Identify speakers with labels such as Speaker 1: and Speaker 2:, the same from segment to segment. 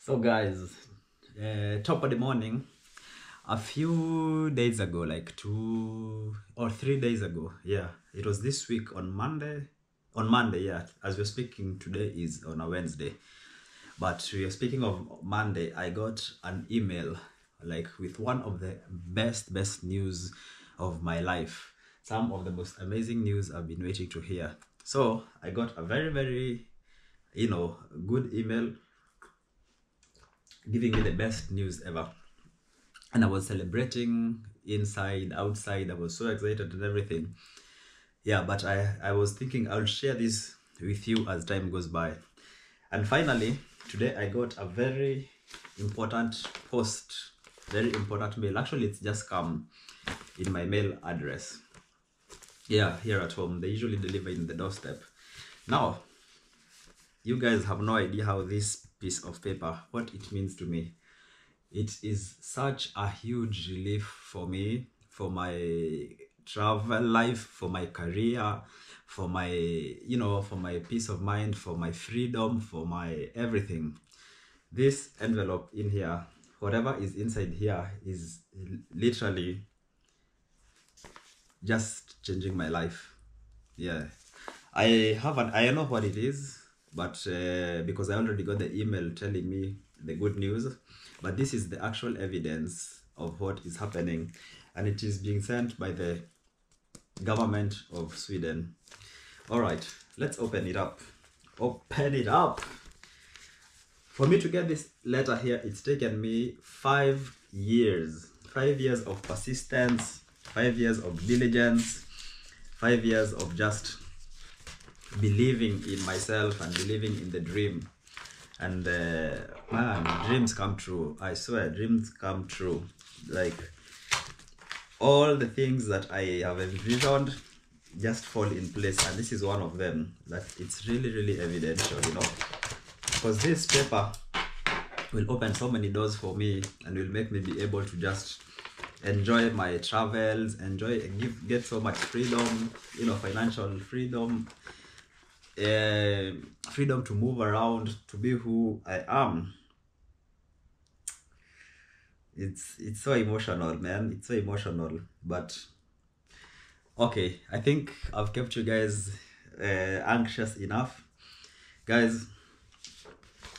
Speaker 1: So guys, top of the morning, a few days ago, like 2 or 3 days ago, yeah, it was this week on Monday. On Monday, yeah, as we're speaking today is on a Wednesday, but we are speaking of Monday. I got an email like with one of the best news of my life, some of the most amazing news I've been waiting to hear. So I got a very good email giving me the best news ever, and I was celebrating inside, outside. I was so excited and everything. Yeah, but I was thinking I'll share this with you as time goes by. And finally today I got a very important post, very important mail. Actually, it's just come in my mail address. Yeah, here at home they usually deliver in the doorstep. Now you guys have no idea how this piece of paper, what it means to me. It is such a huge relief for me, for my travel life, for my career, for my, for my peace of mind, for my freedom, for my everything. This envelope in here, whatever is inside here, is literally just changing my life. Yeah, I know what it is, but because I already got the email telling me the good news, but this is the actual evidence of what is happening, and it is being sent by the government of Sweden. All right, let's open it up. Open it up. For me to get this letter here, it's taken me 5 years. 5 years of persistence, 5 years of diligence, 5 years of just believing in myself and believing in the dream. And man, dreams come true. I swear, dreams come true. Like, all the things that I have envisioned just fall in place, and this is one of them. That it's really evidential, because this paper will open so many doors for me and will make me be able to just enjoy my travels, get so much freedom, financial freedom, freedom to move around, to be who I am. It's so emotional, man. It's so emotional. But okay, I think I've kept you guys anxious enough. Guys,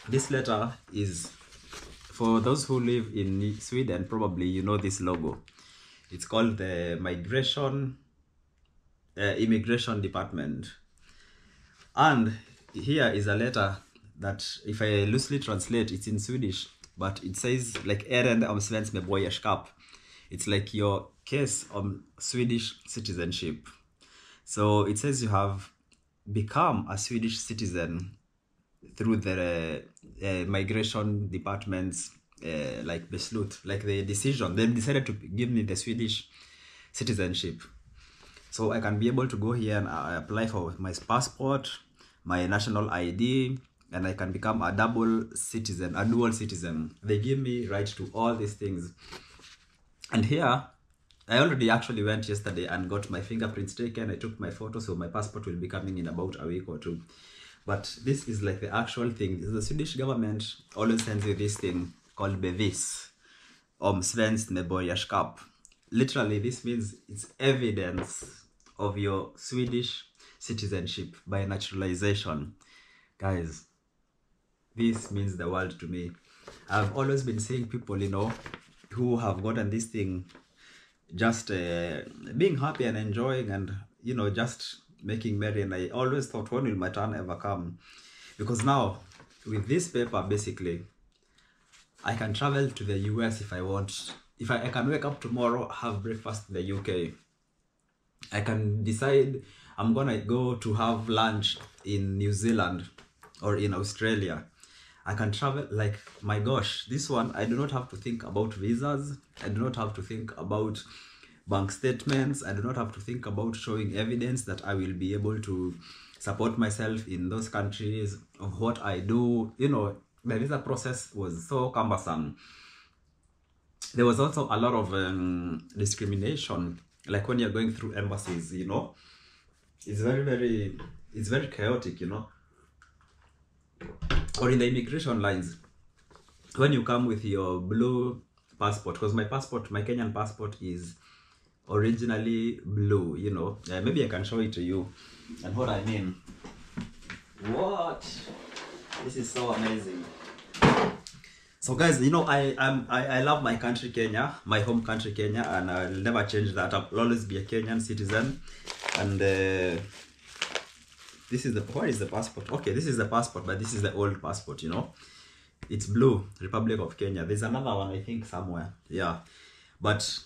Speaker 1: this letter is for those who live in Sweden. Probably you know this logo. It's called the Immigration Department. And here is a letter that, if I loosely translate, it's in Swedish, but it says like "Ärende om svenskt medborgarskap." It's like your case on Swedish citizenship. So it says you have become a Swedish citizen through the migration department's like beslut, like the decision. They decided to give me the Swedish citizenship, so I can be able to go here and apply for my passport, my national ID, and I can become a dual citizen. They give me right to all these things. And here, I already actually went yesterday and got my fingerprints taken. I took my photo, so my passport will be coming in about a week or two. But this is like the actual thing. The Swedish government always sends you this thing called bevis om svenskt medborgarskap. Literally, this means it's evidence of your Swedish citizenship by naturalization. Guys, this means the world to me. I've always been seeing people, who have gotten this thing, just being happy and enjoying, and just making merry. And I always thought, when will my turn ever come? Because now with this paper, basically I can travel to the US if I want. If I can wake up tomorrow, have breakfast in the UK. I can decide I'm gonna go to have lunch in New Zealand or in Australia. I can travel. Like, my gosh, this one, I do not have to think about visas. I do not have to think about bank statements. I do not have to think about showing evidence that I will be able to support myself in those countries of what I do. The visa process was so cumbersome. There was also a lot of discrimination, like when you're going through embassies. It's very chaotic, or in the immigration lines. when you come with your blue passport, because my Kenyan passport is originally blue, you know. Maybe I can show it to you. And what I mean, what? This is so amazing. So guys, you know, I love my country Kenya, my home country Kenya, and I'll never change that. I'll always be a Kenyan citizen. And this is where is the passport? Okay, this is the passport, but this is the old passport, you know. It's blue, Republic of Kenya. There's another one, I think, somewhere. Yeah. But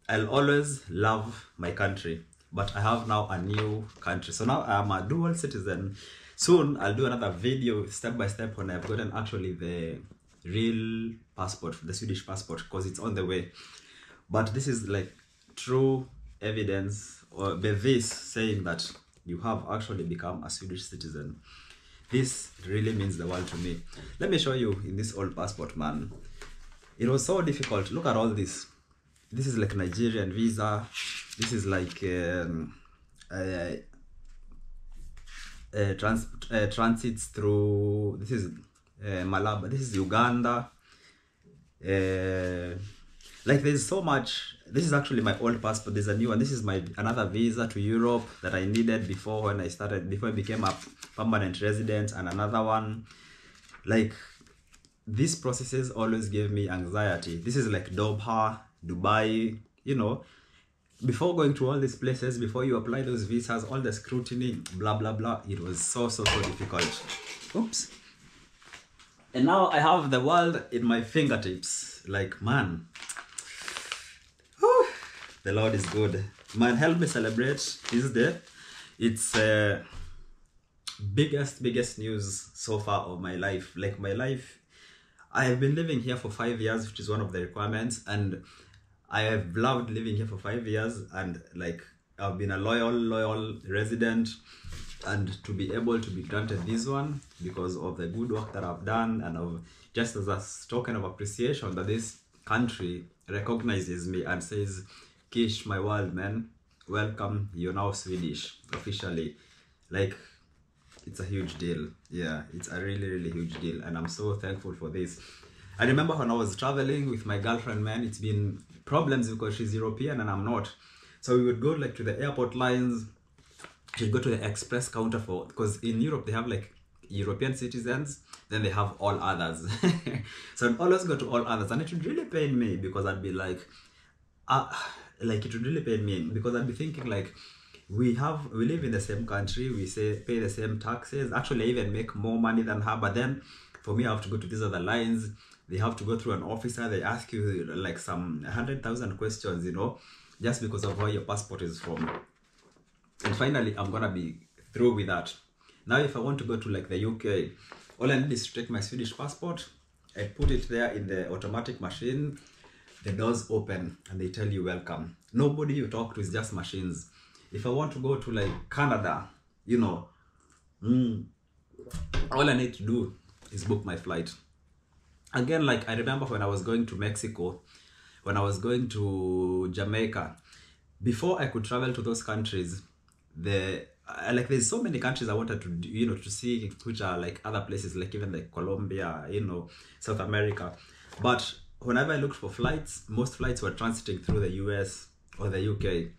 Speaker 1: I'll always love my country. But I have now a new country. So now I'm a dual citizen. Soon I'll do another video step by step when I've gotten actually the real passport, the Swedish passport, because it's on the way. But this is like true evidence or bevis saying that you have actually become a Swedish citizen. This really means the world to me. Let me show you in this old passport, man. It was so difficult. Look at all this. This is like Nigerian visa. This is like transits through. This is Malaba. This is Uganda. Like there's so much. This is actually my old passport. There's a new one. This is my another visa to Europe that I needed before I became a permanent resident, and another one. Like these processes always gave me anxiety. This is like Doha, Dubai, you know. Before going to all these places, before you apply those visas, all the scrutiny, blah blah blah, it was so difficult. Oops. And now I have the world in my fingertips. Like, man, whew, the Lord is good. Man, help me celebrate this day. It's biggest news so far of my life. Like my life, I have been living here for 5 years, which is one of the requirements, and I have loved living here for 5 years, and like I've been a loyal resident, and to be able to be granted this one because of the good work that I've done, and of just as a token of appreciation that this country recognizes me and says, Kish, my world, man, welcome, you're now Swedish officially. Like, it's a huge deal. Yeah, it's a really huge deal, and I'm so thankful for this. I remember when I was traveling with my girlfriend, man, it's been problems because she's European and I'm not. So we would go like to the airport lines, she'd go to the express counter for, because in Europe they have like European citizens, then they have all others. So I'd always go to all others, and it would really pain me because I'd be like it would really pain me because I'd be thinking like, we live in the same country, we pay the same taxes, actually I even make more money than her, but then for me I have to go to these other lines, they have to go through an officer, they ask you like some 100,000 questions, you know, just because of where your passport is from. And finally I'm gonna be through with that. Now if I want to go to like the UK, all I need is to take my Swedish passport, I put it there in the automatic machine, the doors open and they tell you welcome. Nobody you talk to, is just machines. If I want to go to like Canada, you know, all I need to do is book my flight. Again, like I remember when I was going to Mexico, when I was going to Jamaica, before I could travel to those countries, there's so many countries I wanted to, you know, to see, which are like other places, like even like Colombia, you know, South America. But whenever I looked for flights, most flights were transiting through the US or the UK.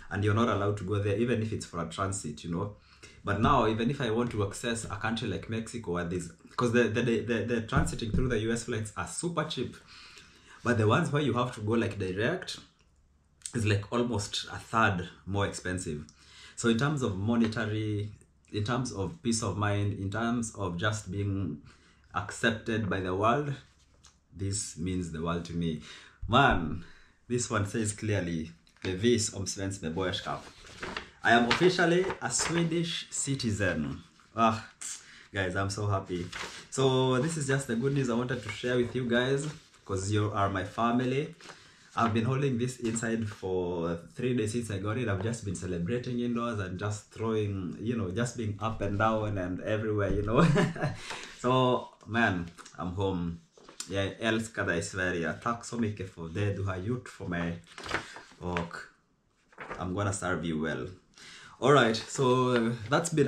Speaker 1: And you're not allowed to go there, even if it's for a transit, you know. But now, even if I want to access a country like Mexico, because the transiting through the US flights are super cheap, but the ones where you have to go like direct is like almost a third more expensive. So in terms of monetary, in terms of peace of mind, in terms of just being accepted by the world, this means the world to me. Man, this one says clearly, bevis om svensk medborgarskap. I am officially a Swedish citizen. Guys, I'm so happy. So this is just the good news I wanted to share with you guys, because you are my family. I've been holding this inside for 3 days since I got it. I've just been celebrating indoors and just throwing, you know, just being up and down and everywhere, you know. So, man, I'm home. Jag älskar dig Sverige. Tack så mycket för det du har gjort för mig. Och I'm gonna serve you well. Alright, so that's been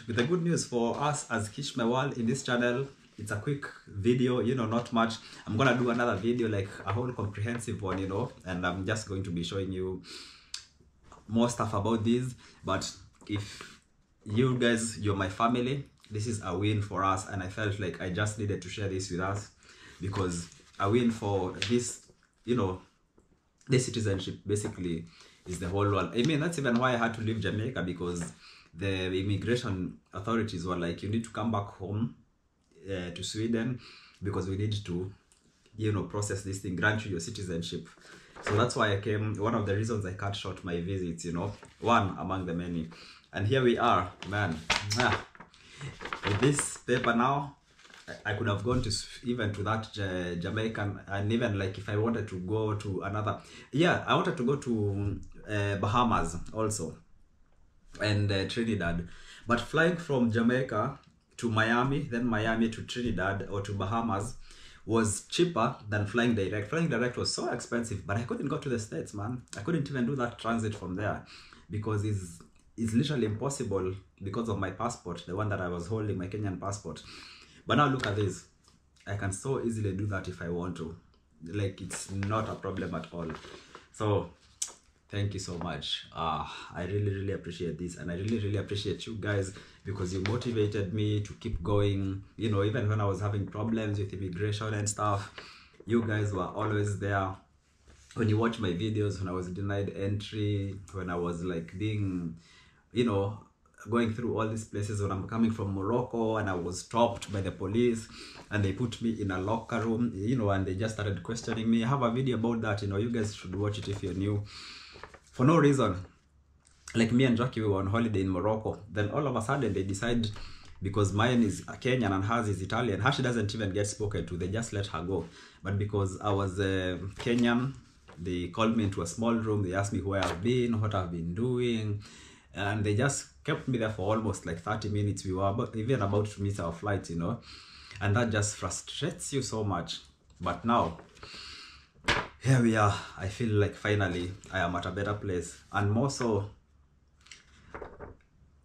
Speaker 1: the good news for us as Kish My World in this channel. it's a quick video, you know, not much. I'm gonna do another video, like a whole comprehensive one, you know, and I'm just going to be showing you more stuff about these. But if you guys, you're my family, this is a win for us, and I felt like I just needed to share this with us, because a win for this, you know, this citizenship basically is the whole world. I mean, that's even why I had to leave Jamaica, because the immigration authorities were like, you need to come back home to Sweden, because we need to, you know, process this thing, grant you your citizenship. So that's why I came. One of the reasons I cut short my visits, you know, one among the many. And here we are, man. With this paper now, I could have gone to even to that Jamaican, and even like if I wanted to go to another, yeah, I wanted to go to Bahamas also, and Trinidad. But flying from Jamaica to Miami, then Miami to Trinidad or to Bahamas was cheaper than flying direct. Flying direct was so expensive, but I couldn't go to the States, man. I couldn't even do that transit from there, because it's literally impossible because of my passport, the one that I was holding, my Kenyan passport. But now look at this. I can so easily do that if I want to. Like, it's not a problem at all. So thank you so much. I really appreciate this, and I really appreciate you guys, because you motivated me to keep going. You know, even when I was having problems with immigration and stuff, you guys were always there. When you watch my videos, when I was denied entry, when I was like being, you know, going through all these places, when I'm coming from Morocco and I was stopped by the police and they put me in a locker room, you know, and they just started questioning me. I have a video about that, you know, you guys should watch it if you're new. For no reason. Like, me and Jackie, we were on holiday in Morocco. Then all of a sudden they decide, because mine is Kenyan and hers is Italian, her she doesn't even get spoken to, they just let her go. But because I was Kenyan, they called me into a small room, they asked me where I've been, what I've been doing, and they just kept me there for almost like 30 minutes. We were even about to miss our flight, you know, and that just frustrates you so much. But now, here we are. I feel like finally I am at a better place, and more so,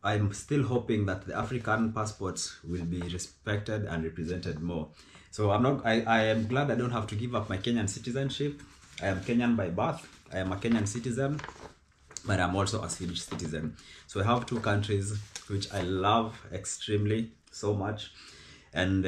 Speaker 1: I'm still hoping that the African passports will be respected and represented more. So I am glad I don't have to give up my Kenyan citizenship. I am Kenyan by birth. I am a Kenyan citizen, but I'm also a Swedish citizen. So I have two countries which I love extremely so much. And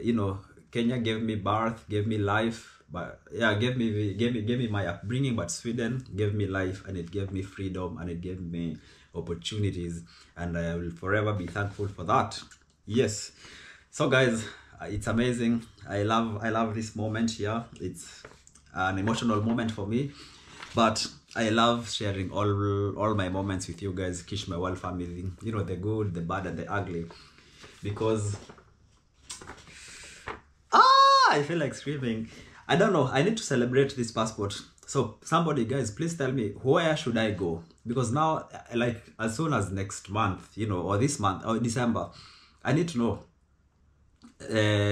Speaker 1: you know, Kenya gave me birth, gave me life, but yeah, gave me my upbringing. But Sweden gave me life, and it gave me freedom, and it gave me opportunities, and I will forever be thankful for that. Yes. So guys, it's amazing. I love this moment here. It's an emotional moment for me, but I love sharing all my moments with you guys, Kish My World family, you know, the good, the bad, and the ugly, because I feel like screaming. I don't know, I need to celebrate this passport. So somebody, guys, please tell me, where should I go? Because now, like, as soon as next month, you know, or this month, or December, I need to know.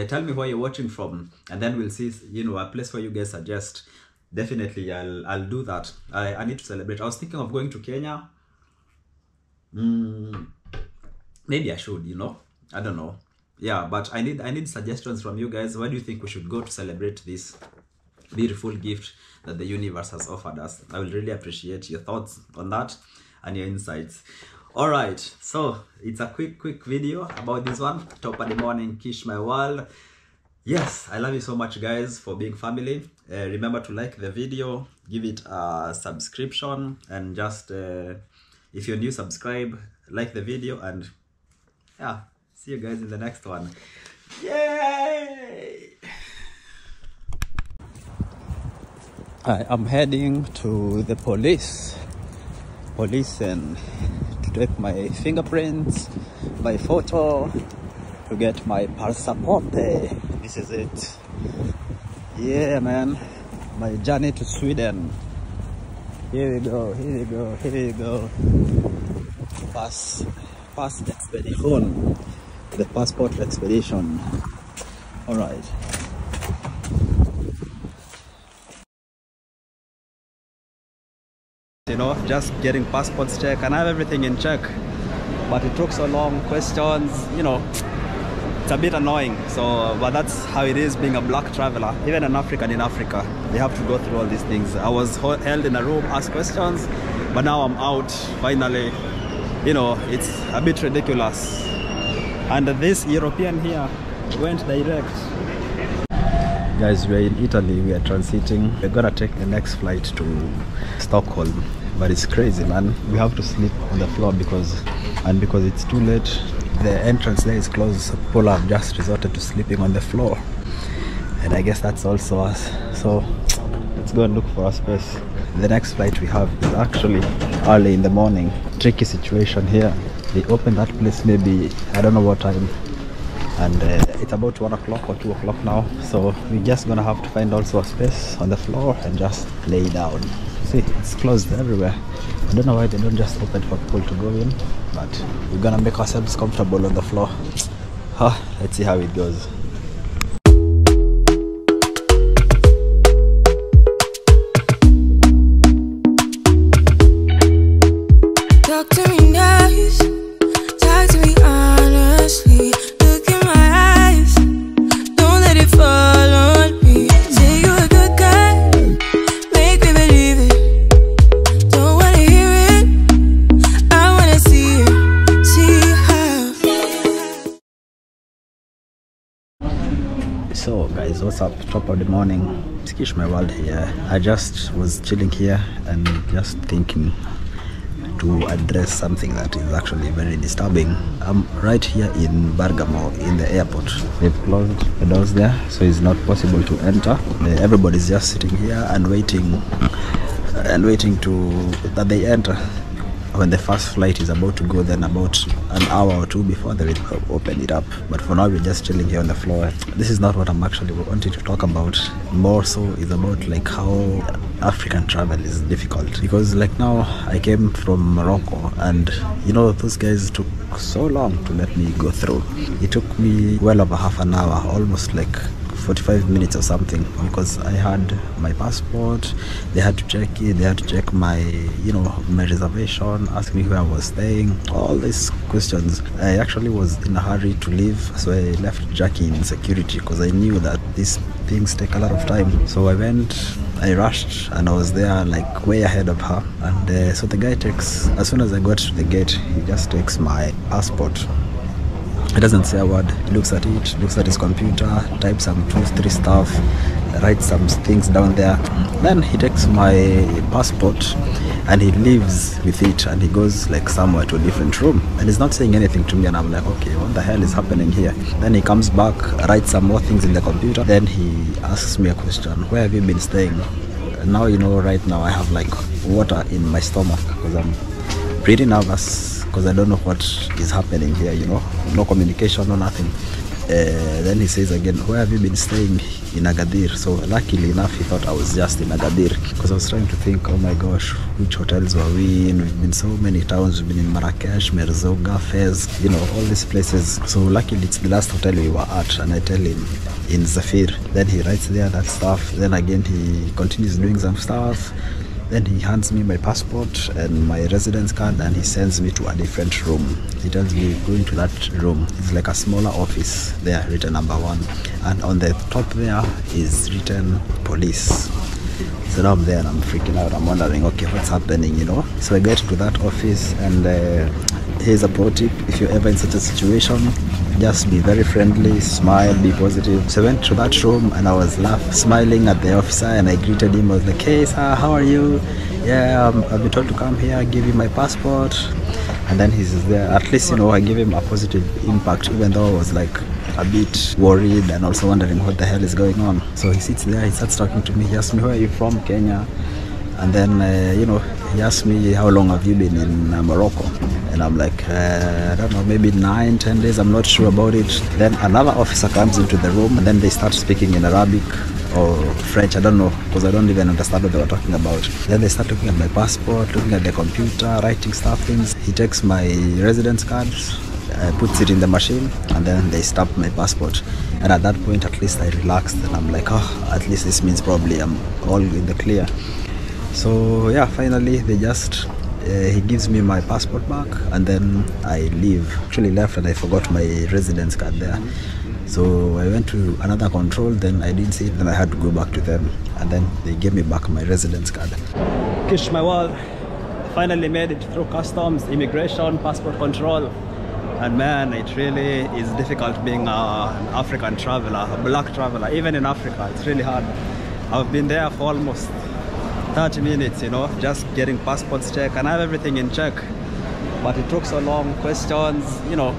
Speaker 1: Tell me where you're watching from, and then we'll see, you know, a place where you guys suggest. Definitely I'll do that. I need to celebrate. I was thinking of going to Kenya. Maybe I should, you know, I don't know. Yeah, but I need suggestions from you guys. Where do you think we should go to celebrate this beautiful gift that the universe has offered us? I will really appreciate your thoughts on that and your insights. All right, so it's a quick video about this one. Top of the morning, Kish My World. Yes, I love you so much, guys, for being family. Remember to like the video, give it a subscription, and just if you're new, subscribe, like the video, and yeah, see you guys in the next one. Yay! I am heading to the police and to take my fingerprints, my photo, to get my passport. This is it. Yeah, man, my journey to Sweden. Here we go. Pass expedition, the passport expedition. All right. You know, just getting passports check, and I have everything in check, but it took so long. Questions, you know, it's a bit annoying. So, but that's how it is being a black traveler. Even an African in Africa, they have to go through all these things. I was held in a room, asked questions, but now I'm out, finally. You know, it's a bit ridiculous. And this European here went direct. Guys, we're in Italy, we are transiting. We're gonna take the next flight to Stockholm. But it's crazy, man. We have to sleep on the floor because it's too late. The entrance there is closed, so people have just resorted to sleeping on the floor. And I guess that's also us. So let's go and look for a space. The next flight we have is actually early in the morning. Tricky situation here. They open that place maybe, I don't know what time. And it's about 1 o'clock or 2 o'clock now. So we're just gonna have to find also a space on the floor and just lay down. See, it's closed everywhere. I don't know why they don't just open for people to go in, but we're gonna make ourselves comfortable on the floor. Let's see how it goes.
Speaker 2: Talk to me nice, talk to me honestly. Look in my eyes, don't let it fall on me. Say you're a good guy, make me believe it. Don't wanna hear it, I wanna see it, see how.
Speaker 1: So guys, what's up? Top of the morning. Skish my world here. I just was chilling here and just thinking to address something that is actually very disturbing. I'm right here in Bergamo in the airport. They've closed the doors there, so it's not possible to enter. Everybody's just sitting here and waiting to that they enter. When the first flight is about to go, then about an hour or two before they will open it up. But for now we're just chilling here on the floor. This is not what I'm actually wanting to talk about. More so is about like how African travel is difficult, because like now I came from Morocco and you know those guys took so long to let me go through. It took me well over half an hour, almost like 45 minutes or something, because I had my passport. They had to check it, they had to check my my reservation, ask me where I was staying, all these questions. I actually was in a hurry to leave, so I left Jackie in security because I knew that these things take a lot of time. So I rushed and I was there like way ahead of her. And so the guy takes, as soon as I got to the gate, he just takes my passport. He doesn't say a word. He looks at it, looks at his computer, types some 2-3 stuff, writes some things down there. Then he takes my passport and he leaves with it and he goes like somewhere to a different room. And he's not saying anything to me, and I'm like, okay, what the hell is happening here? Then he comes back, writes some more things in the computer. Then he asks me a question: where have you been staying? And now, right now I have like water in my stomach because I'm pretty nervous, because I don't know what is happening here, no communication, no nothing. Then he says again, where have you been staying? In Agadir. So luckily enough, he thought I was just in Agadir, because I was trying to think, oh my gosh, which hotels were we in? We've been so many towns. We've been in Marrakesh, Merzouga, Fez, all these places. So luckily it's the last hotel we were at, and I tell him in Zafir. Then he writes there that stuff. Then again he continues doing some stuff. Then he hands me my passport and my residence card, and he sends me to a different room. He tells me, go into that room. It's like a smaller office there, written number 1. And on the top there is written police. So now I'm there and I'm freaking out. I'm wondering, okay, what's happening, So I get to that office, and here's a pro tip: if you're ever in such a situation, just be very friendly, smile, be positive. So I went to that room and I was smiling at the officer, and I greeted him. I was like, hey sir, how are you? Yeah, I've been told to come here, give you my passport. And then he's there. At least, I give him a positive impact, even though I was like a bit worried and also wondering what the hell is going on. So he sits there, he starts talking to me. He asks me, where are you from? Kenya. And then, he asked me, how long have you been in Morocco? And I'm like, I don't know, maybe 9-10 days, I'm not sure about it. Then another officer comes into the room, and then they start speaking in Arabic or French, I don't know, because I don't even understand what they were talking about. Then they start looking at my passport, looking at the computer, writing stuff things. He takes my residence card, puts it in the machine, and then they stamp my passport. And at that point, at least I relaxed, and I'm like, at least this means probably I'm all in the clear. So yeah, finally they just he gives me my passport back, and then I leave. Actually left and I forgot my residence card there. So I went to another control, then I didn't see it, then I had to go back to them, and then they gave me back my residence card. Kish my world, finally made it through customs, immigration, passport control, and man, it really is difficult being an African traveler, a black traveler. Even in Africa, it's really hard. I've been there for almost 30 minutes, you know, just getting passports checked, and I have everything in check, but it took so long, questions, you know,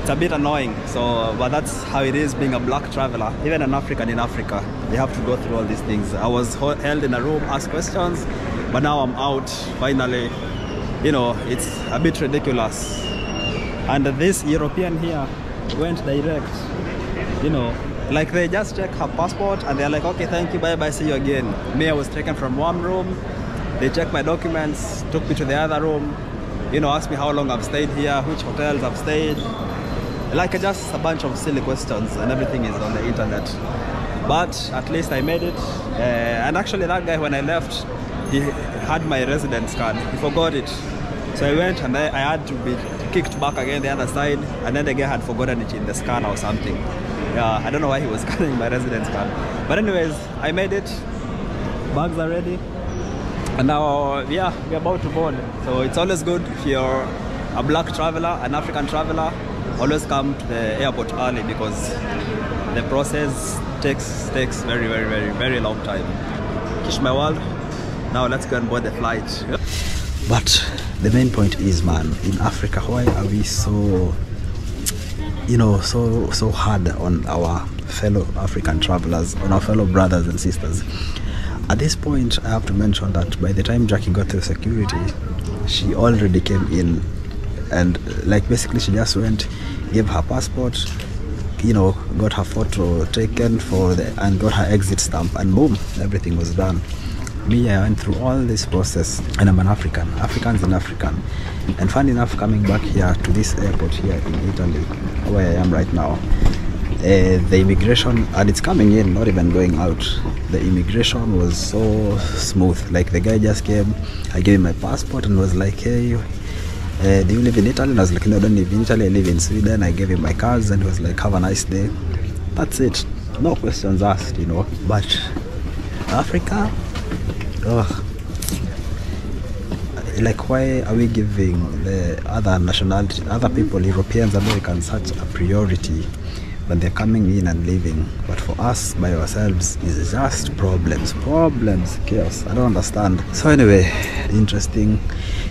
Speaker 1: it's a bit annoying. So, but that's how it is being a black traveler, even an African in Africa. You have to go through all these things. I was held in a room, asked questions, but now I'm out, finally. You know, it's a bit ridiculous. And this European here went direct, you know, like they just check her passport and they're like, okay, thank you, bye bye, see you again. Me, I was taken from one room, they checked my documents, took me to the other room, you know, asked me how long I've stayed here, which hotels I've stayed, like just a bunch of silly questions, and everything is on the internet. But at least I made it. And actually that guy, when I left, he had my residence card, he forgot it. So I went and I had to be kicked back again the other side, and then the guy had forgotten it in the scanner or something. Yeah, I don't know why he was scanning my residence card. But anyways, I made it. Bags are ready. And now, yeah, we're about to board. So it's always good if you're a black traveler, an African traveler, always come to the airport early, because the process takes very, very, very, very long time. Kish my world. Now let's go and board the flight. But the main point is, man, in Africa, why are we so, you know, so hard on our fellow African travelers, on our fellow brothers and sisters? At this point, I have to mention that by the time Jackie got through security, she already came in, and like basically she just went, gave her passport, you know, got her photo taken and got her exit stamp, and boom, everything was done. Me, I went through all this process, and I'm an African. African's an African. And funny enough, coming back here to this airport here in Italy, where I am right now, the immigration, and it's coming in, not even going out, the immigration was so smooth. Like the guy just came, I gave him my passport and was like, hey, do you live in Italy? And I was like, no, I don't live in Italy, I live in Sweden. I gave him my cards and he was like, have a nice day. That's it. No questions asked, you know. But Africa, like, why are we giving the other nationality, other people, Europeans, Americans, such a priority when they're coming in and leaving? But for us, by ourselves, is just problems, chaos. I don't understand. So anyway, interesting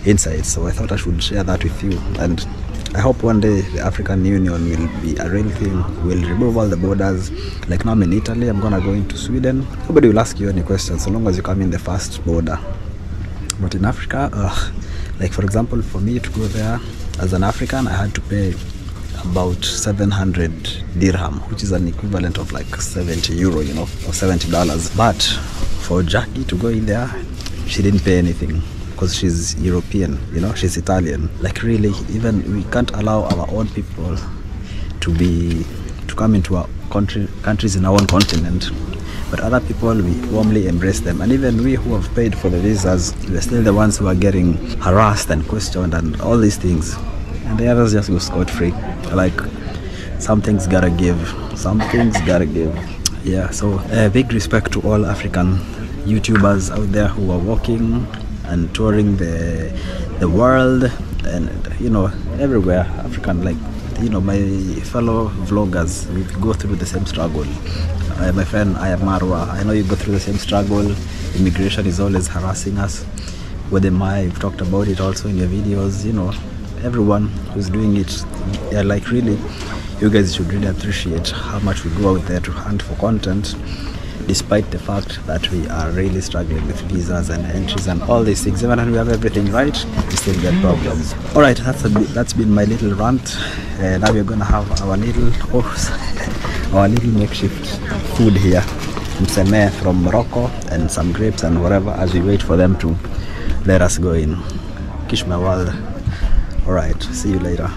Speaker 1: insights. So I thought I should share that with you, and I hope one day the African Union will be a real thing. We'll remove all the borders. Like now I'm in Italy, I'm gonna go into Sweden. Nobody will ask you any questions so long as you come in the first border. But in Africa, like for example, for me to go there as an African, I had to pay about 700 dirham, which is an equivalent of like 70 euro, you know, or $70. But for Jackie to go in there, she didn't pay anything, because she's European, you know, she's Italian. Like really, even we can't allow our own people to come into our countries in our own continent, but other people, we warmly embrace them. And even we who have paid for the visas, we're still the ones who are getting harassed and questioned and all these things, and the others just go scot-free. Like, something's gotta give, yeah. So big respect to all African YouTubers out there who are walking and touring the world, and you know, everywhere. African, like, you know, my fellow vloggers, we go through the same struggle. My friend, I am Marwa, I know you go through the same struggle. Immigration is always harassing us. With Maya, you've talked about it also in your videos. You know, everyone who's doing it, yeah, like really, you guys should really appreciate how much we go out there to hunt for content, despite the fact that we are really struggling with visas and entries and all these things. Even when we have everything right, we still get problems. All right, that's been my little rant. Now we're gonna have our little makeshift food here, mseme from Morocco, and some grapes and whatever, as we wait for them to let us go in. Kish my world. All right, see you later.